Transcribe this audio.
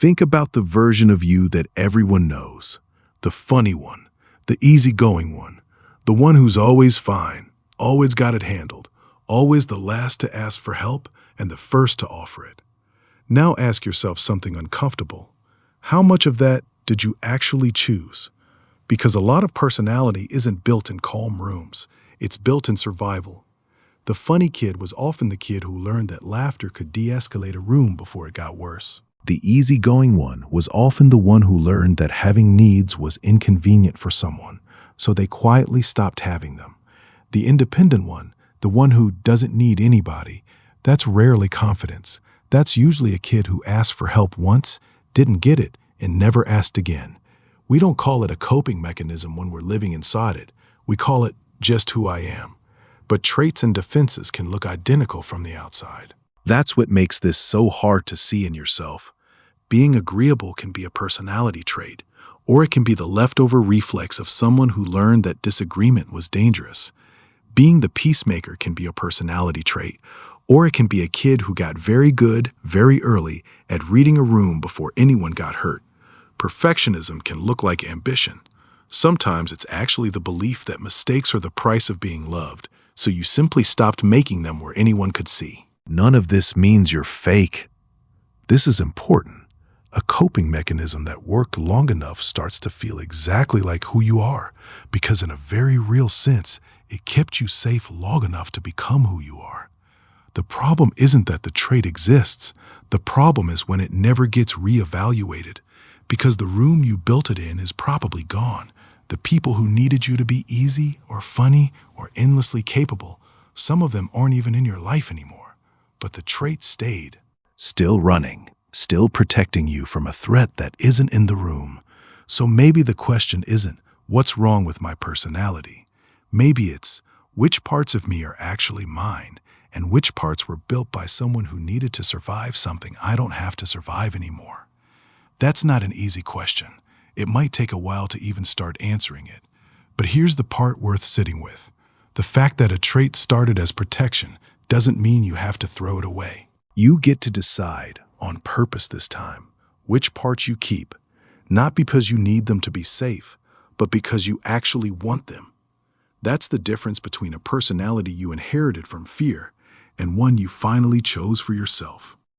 Think about the version of you that everyone knows. The funny one, the easygoing one, the one who's always fine, always got it handled, always the last to ask for help and the first to offer it. Now ask yourself something uncomfortable. How much of that did you actually choose? Because a lot of personality isn't built in calm rooms. It's built in survival. The funny kid was often the kid who learned that laughter could de-escalate a room before it got worse. The easygoing one was often the one who learned that having needs was inconvenient for someone, so they quietly stopped having them. The independent one, the one who doesn't need anybody, that's rarely confidence. That's usually a kid who asked for help once, didn't get it, and never asked again. We don't call it a coping mechanism when we're living inside it. We call it just who I am. But traits and defenses can look identical from the outside. That's what makes this so hard to see in yourself. Being agreeable can be a personality trait, or it can be the leftover reflex of someone who learned that disagreement was dangerous. Being the peacemaker can be a personality trait, or it can be a kid who got very good very early at reading a room before anyone got hurt. Perfectionism can look like ambition. Sometimes it's actually the belief that mistakes are the price of being loved, so you simply stopped making them where anyone could see. None of this means you're fake. This is important. A coping mechanism that worked long enough starts to feel exactly like who you are, because in a very real sense, it kept you safe long enough to become who you are. The problem isn't that the trait exists. The problem is when it never gets reevaluated, because the room you built it in is probably gone. The people who needed you to be easy or funny or endlessly capable, some of them aren't even in your life anymore. But the trait stayed, still running, still protecting you from a threat that isn't in the room. So maybe the question isn't, what's wrong with my personality? Maybe it's, which parts of me are actually mine, and which parts were built by someone who needed to survive something I don't have to survive anymore? That's not an easy question. It might take a while to even start answering it. But here's the part worth sitting with. The fact that a trait started as protection doesn't mean you have to throw it away. You get to decide, on purpose this time, which parts you keep, not because you need them to be safe, but because you actually want them. That's the difference between a personality you inherited from fear and one you finally chose for yourself.